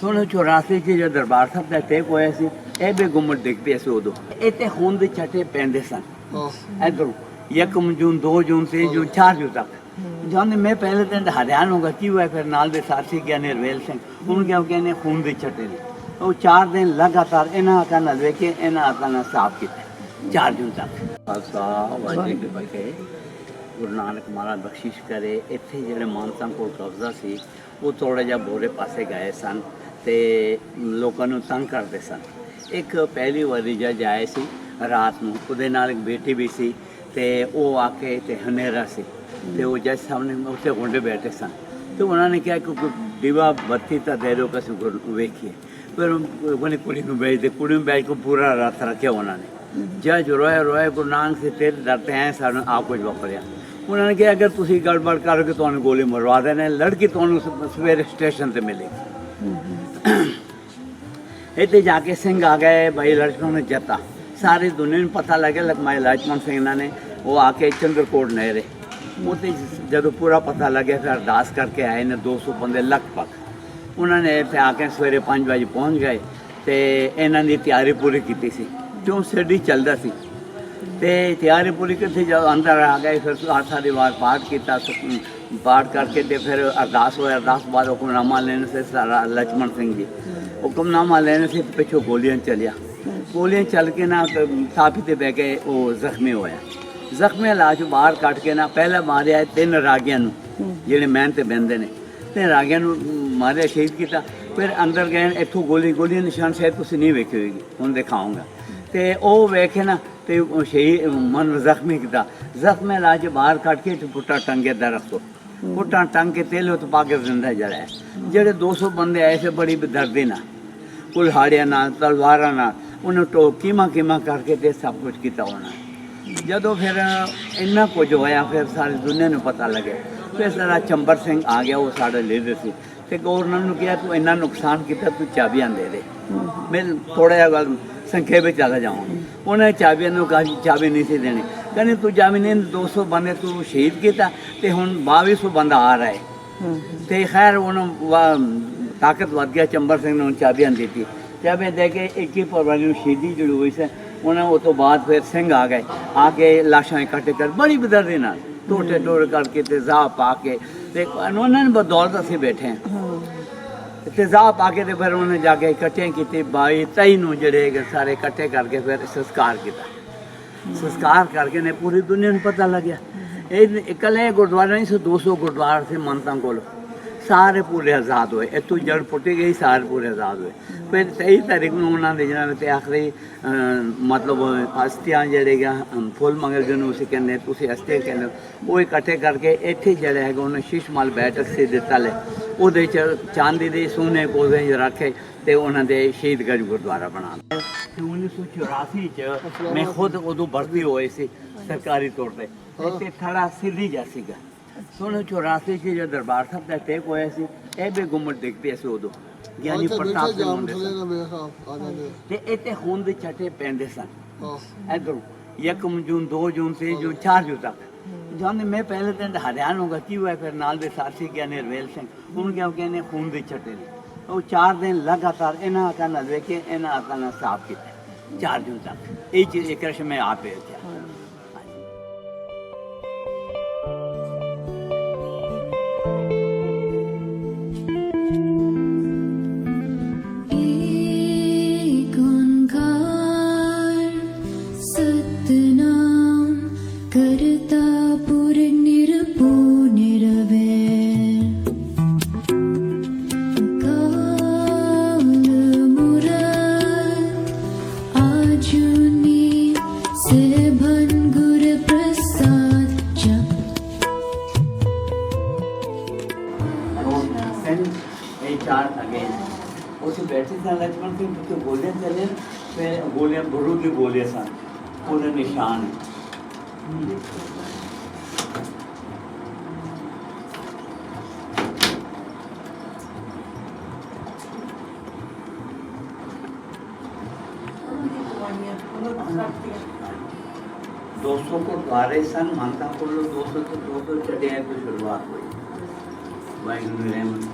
ਹੁਣ 84 ਚ ਜੋ ਦਰਬਾਰ ਸਾਹਿਬ ਦਾ ਟੇਕ ਹੋਇਆ ਸੀ ਇਹ ਵੀ ਗੁੰਮਟ ਦਿਖਦੇ ਸੀ ਉਦੋਂ ਇੱਥੇ ਖੂਨ ਦੇ ਛੱਟੇ ਪੈਂਦੇ ਸਨ ਇਧਰੋਂ 1 ਜੂਨ 2 ਜੂਨ 3 ਜੂਨ 4 ਜੂਨ ਤੱਕ ਜਦ ਮੈਂ ਪਹਿਲੇ ਦਿਨ ਹੈਰਾਨ ਹੋ ਗਿਆ ਕੀ ਹੋਇਆ ਫਿਰ ਨਾਲ ਦੇ ਸਾਥੀ ਗਿਆ ਨਿਰਵੇਲ ਸਿੰਘ ਉਹਨੂੰ ਕਿਹਾ ਕਹਿੰਦੇ ਖੂਨ ਦੇ ਛੱਟੇ ਨੇ ਉਹ 4 ਦਿਨ ਲਗਾਤਾਰ ਇਹਨਾਂ ਅੱਖਾਂ ਨਾਲ ਵੇਖੇ ਇਹਨਾਂ ਅੱਖਾਂ ਨਾਲ ਸਾਫ਼ ਕੀਤੇ 4 ਜੂਨ ਤੱਕ ਖਾਲਸਾ ਵਾਹਿਗੁਰੂ ਬਖੇ ਗੁਰੂ ਨਾਨਕ ਮਹਾਰਾਜ ਬਖਸ਼ਿਸ਼ ਕਰੇ ਇੱਥੇ ਜਿਹੜੇ ਮਾਨਸਾਂ ਕੋਲ ਕਬਜ਼ਾ ਸੀ ਉਹ ਥੋੜਾ ਜਿਹਾ ਬੋਰੇ ਪਾਸੇ ਗਏ ਸਨ ਤੇ ਲੋਕਾਂ ਨੂੰ ਤੰਗ ਕਰਦੇ ਸਨ ਇੱਕ ਪਹਿਲੀ ਵਾਰੀ ਜਦ ਆਏ ਸੀ ਰਾਤ ਨੂੰ ਉਹਦੇ ਨਾਲ ਇੱਕ ਬੇਟੀ ਵੀ ਸੀ ਤੇ ਉਹ ਆ ਕੇ ਤੇ ਹਨੇਰਾ ਸੀ ਤੇ ਉਹ ਜੱਜ ਸਾਹਮਣੇ ਉੱਥੇ ਗੁੰਡੇ ਬੈਠੇ ਸਨ ਤੇ ਉਹਨਾਂ ਨੇ ਕਿਹਾ ਕਿ ਦੀਵਾ ਬੱਤੀ ਤਾਂ ਦੇ ਦਿਓ ਕਿ ਵੇਖੀਏ ਫਿਰ ਉਹਨੇ ਕੁੜੀ ਨੂੰ ਭੇਜ ਦੇ ਕੁੜੀ ਨੂੰ ਭੇਜ ਕੇ ਪੂਰਾ ਰਾਤ ਰੱਖਿਆ ਉਹਨਾਂ ਨੇ ਜੱਜ ਰੋਏ ਗੁਰੂ ਨਾਨਕ ਸੇ ਤੇਰੇ ਡਰਤੇ ਹੈ ਸਾਨੂੰ ਆਪ ਕੁਝ ਵਾਪਰਿਆ ਉਹਨਾਂ ਨੇ ਕਿਹਾ ਅਗਰ ਤੁਸੀਂ ਗੜਬੜ ਕਰੋਗੇ ਤੁਹਾਨੂੰ ਗੋਲੀ ਮਰਵਾ ਦੇਣਾ ਲੜਕੀ ਤੁਹਾਨੂੰ ਸਵੇਰੇ ਸਟੇਸ਼ਨ ਤੇ ਮਿਲੇਗੀ ਇੱਥੇ ਜਾ ਕੇ ਸਿੰਘ ਆ ਗਏ ਭਾਈ ਲੜਕੋਂ ਨੇ ਜਿੱਤਾ ਸਾਰੀ ਦੁਨੀਆ ਨੂੰ ਪਤਾ ਲੱਗਿਆ ਲਖਮਾਈ ਲਾਜਪਤ ਸਿੰਘ ਇਹਨਾਂ ਨੇ ਉਹ ਆ ਕੇ ਚੰਦਰਕੋਟ ਨਹਿਰੇ ਉੱਥੇ ਜਦੋਂ ਪੂਰਾ ਪਤਾ ਲੱਗਿਆ ਫਿਰ ਅਰਦਾਸ ਕਰਕੇ ਆਏ ਨੇ 200 ਬੰਦੇ ਲਗਭਗ ਉਹਨਾਂ ਨੇ ਇੱਥੇ ਆ ਕੇ ਸਵੇਰੇ 5 ਵਜੇ ਪਹੁੰਚ ਗਏ ਤੇ ਇਹਨਾਂ ਦੀ ਤਿਆਰੀ ਪੂਰੀ ਕੀਤੀ ਸੀ ਕਿਉਂ ਸਿੱਧੀ ਚੱਲਦਾ ਸੀ ਤੇ ਤਿਆਰੀ ਪੂਰੀ ਕੀਤੀ ਜਦੋਂ ਅੰਦਰ ਆ ਗਏ ਫਿਰ ਆਸਾ ਦੀ ਵਾਰ ਪਾਠ ਕੀਤਾ ਪਾਠ ਕਰਕੇ ਤੇ ਫਿਰ ਅਰਦਾਸ ਹੋਇਆ ਅਰਦਾਸ ਬਾਅਦ ਹੁਕਮਨਾਮਾ ਲੈਣ ਸੇ ਸਾਰਾ ਲక్ష్మణ ਸਿੰਘ ਜੀ ਹੁਕਮਨਾਮਾ ਲੈਣ ਸੇ ਪਿੱਛੋਂ ਗੋਲੀਆਂ ਚੱਲਿਆ ਗੋਲੀਆਂ ਚੱਲ ਕੇ ਨਾ ਸਾਫੀ ਤੇ ਬਹਿ ਕੇ ਉਹ ਜ਼ਖਮੀ ਹੋਇਆ ਜ਼ਖਮੀ ਇਲਾਜ ਬਾਹਰ ਕੱਢ ਕੇ ਨਾ ਪਹਿਲਾਂ ਮਾਰਿਆ 3 ਰਾਗੀਆਂ ਨੂੰ ਜਿਹੜੇ ਮਹਿਨ ਤੇ ਬਹਿੰਦੇ ਨੇ ਤੇ ਰਾਗੀਆਂ ਨੂੰ ਮਾਰਿਆ ਸ਼ਹੀਦ ਕੀਤਾ ਫਿਰ ਅੰਦਰ ਗਏ ਇੱਥੋਂ ਗੋਲੀਆਂ ਨਿਸ਼ਾਨ ਸ਼ਾਇਦ ਤੁਸੀਂ ਨਹੀਂ ਵੇਖੇ ਹੋਏਗੀ ਹੁਣ ਦਿਖਾਉਂਗਾ ਤੇ ਉਹ ਵੇਖੇ ਨਾ ਤੇ ਉਹ ਸ਼ਹੀਦ ਮਨ ਜ਼ਖਮੀ ਕੀਤਾ ਜ਼ਖਮੀ ਇਲਾਜ ਬਾਹਰ ਕੱਢ ਕੇ ਪੁੱਟਾ ਟੰਗੇ ਦਰਖਤ ਪੁੱਟਾਂ ਟੰਗ ਕੇ ਤੇਲ ਤੋਂ ਪਾ ਕੇ ਜ਼ਿੰਦਾ ਜਲਾਇਆ ਜਿਹੜੇ 200 ਬੰਦੇ ਆਏ ਸੀ ਬੜੀ ਬਦਰਦੀ ਨਾਲ ਕੁਲਹਾੜੀਆਂ ਨਾਲ ਤਲਵਾਰਾਂ ਨਾਲ ਉਹਨੂੰ ਕੀਮਾ ਕਰਕੇ ਤੇ ਸਭ ਕੁਝ ਕੀਤਾ ਉਹਨਾਂ ਜਦੋਂ ਫਿਰ ਇੰਨਾ ਕੁਝ ਹੋਇਆ ਫਿਰ ਸਾਰੀ ਦੁਨੀਆ ਨੂੰ ਪਤਾ ਲੱਗਿਆ ਫਿਰ ਸਾਡਾ ਚੰਬਰ ਸਿੰਘ ਆ ਗਿਆ ਉਹ ਸਾਡਾ ਲੀਡਰ ਸੀ ਤੇ ਗਵਰਨਰ ਨੂੰ ਕਿਹਾ ਤੂੰ ਇੰਨਾ ਨੁਕਸਾਨ ਕੀਤਾ ਤੂੰ ਚਾਬੀਆਂ ਦੇ ਦੇ ਮੈਂ ਥੋੜਾ ਜਿਹਾ ਗੱਲ ਸੰਖੇਪ ਵਿੱਚ ਚਲਾ ਜਾਵਾਂ ਉਹਨੇ ਚਾਬੀਆਂ ਨੂੰ ਕਹਾ ਚਾਬੀ ਨਹੀਂ ਸੀ ਦੇਣੀ ਕਹਿੰਦੇ ਤੂੰ ਚਾਬੀ ਨਹੀਂ 200 ਬੰਦੇ ਤੂੰ ਸ਼ਹੀਦ ਕੀਤਾ ਤੇ ਹੁਣ 2200 ਬੰਦਾ ਆ ਰਿਹਾ ਹੈ ਤੇ ਖੈਰ ਉਹਨੂੰ ਤਾਕਤ ਵੱਧ ਗਿਆ ਚੰਬਰ ਸਿੰਘ ਨੇ ਚਾਬੀਆਂ ਦਿੱਤੀ ਚਾਬੀਆਂ ਦੇ ਕੇ 21 ਫਰਵਰੀ ਨੂੰ ਸ਼ਹੀਦੀ ਜਿਹੜੀ ਹੋਈ ਸੀ ਉਹਨਾਂ ਉਹ ਤੋਂ ਬਾਅਦ ਫਿਰ ਸਿੰਘ ਆ ਗਏ ਆ ਕੇ ਲਾਸ਼ਾਂ ਇਕੱਠੇ ਕਰ ਬੜੀ ਬਦਰਦੀ ਨਾਲ ਟੋਟੇ ਟੋੜ ਕਰਕੇ ਤੇ ਜ਼ਾਹ ਪਾ ਕੇ ਤੇ ਉਹਨਾਂ ਨੇ ਬਦੌਲਤ ਅਸੀਂ ਬੈਠੇ ਹਾਂ ਤੇ ਜ਼ਾਹ ਪਾ ਕੇ ਤੇ ਫਿਰ ਉਹਨੇ ਜਾ ਕੇ ਇਕੱਠੇ ਕੀਤੇ 22-23 ਨੂੰ ਜਿਹੜੇ ਸਾਰੇ ਇਕੱਠੇ ਕਰਕੇ ਫਿਰ ਸੰਸਕਾਰ ਕੀਤਾ ਸੰਸਕਾਰ ਕਰਕੇ ਨੇ ਪੂਰੀ ਦੁਨੀਆ ਨੂੰ ਪਤਾ ਲੱਗਿਆ ਇਹ ਇਕੱਲੇ ਗੁਰਦੁਆਰਾ ਨਹੀਂ ਸੀ 200 ਗੁਰਦੁਆਰਾ ਸੀ ਮੰਨਤਾਂ ਕੋਲ ਸਾਰੇ ਪੂਰੇ ਆਜ਼ਾਦ ਹੋਏ ਇੱਥੋਂ ਜੜ ਪੁੱਟੀ ਗਈ ਸਾਰੇ ਪੂਰੇ ਆਜ਼ਾਦ ਹੋਏ ਫਿਰ 23 ਤਾਰੀਖ ਨੂੰ ਉਹਨਾਂ ਦੇ ਜਿਹਨਾਂ ਤੇ ਆਖਰੀ ਮਤਲਬ ਹਸਤੀਆਂ ਜਿਹੜੇ ਗਾ ਫੁੱਲ ਮੰਗਲ ਜਿਹਨੂੰ ਅਸੀਂ ਕਹਿੰਦੇ ਤੁਸੀਂ ਹਸਤੇ ਕਹਿੰਦੇ ਉਹ ਇਕੱਠੇ ਕਰਕੇ ਇੱਥੇ ਜਿਹੜਾ ਹੈਗਾ ਉਹਨੇ ਸ਼ੀਸ਼ਮਲ ਬੈਠਕ ਸੇ ਦਿੱਤਾ ਲੈ ਉਹਦੇ 'ਚ ਚਾਂਦੀ ਦੇ ਸੋਨੇ ਕੋਲੇ ਰੱਖੇ ਤੇ ਉਹਨਾਂ ਦੇ ਸ਼ਹੀਦਗੰਜ ਗੁਰਦੁਆਰਾ ਬਣਾ ਦਿੱਤਾ 1984 'ਚ ਮੈਂ ਖੁਦ ਉਦੋਂ ਭਰਤੀ ਹੋਏ ਸੀ ਸਰਕਾਰੀ ਤੌਰ ਤੇ ਇੱਥੇ ਥੜਾ ਸਿੱਧੀ ਜਾ ਸੀਗਾ 1984 ਚ ਜੋ ਦਰਬਾਰ ਸਾਹਿਬ ਦਾ ਟੇਕ ਹੋਇਆ ਸੀ ਇਹ ਵੀ ਗੁੰਮਟ ਦਿਖਦੇ ਸੀ ਉਦੋਂ ਗਿਆਨੀ ਪ੍ਰਤਾਪ ਸਿੰਘ ਹੁੰਦੇ ਸਨ ਤੇ ਇੱਥੇ ਖੂਨ ਦੇ ਛੱਟੇ ਪੈਂਦੇ ਸਨ ਇਧਰੋਂ 1 ਜੂਨ 2 ਜੂਨ 3 ਜੂਨ 4 ਜੂਨ ਤੱਕ ਜਦ ਮੈਂ ਪਹਿਲੇ ਦਿਨ ਹੈਰਾਨ ਹੋ ਗਿਆ ਕੀ ਹੋਇਆ ਫਿਰ ਨਾਲ ਦੇ ਸਾਥੀ ਗਿਆ ਨਿਰਵੇਲ ਸਿੰਘ ਉਹਨੂੰ ਕਿਹਾ ਕਹਿੰਦੇ ਖੂਨ ਦੇ ਛੱਟੇ ਨੇ ਉਹ 4 ਦਿਨ ਲਗਾਤਾਰ ਇਹਨਾਂ ਅੱਖਾਂ ਨਾਲ ਵੇਖੇ ਇਹਨਾਂ ਅੱਖਾਂ ਨਾਲ ਸਾਫ਼ ਕੀਤੇ 4 ਜੂਨ ਤੱਕ ਇਹ ਚੀਜ਼ ਇੱਕ ਰਸ਼ ਮੈਂ ਆਪੇ ਕਿਹਾ उसे बैठे थे लक्ष्मण सिंह तो गोलियां चले फिर गोलियां बरूद की गोलियां सन पूरे निशान दोस्तों को द्वारे सन मानता को 200 चढ़े हैं तो शुरुआत हुई वाहिगुरु रहमत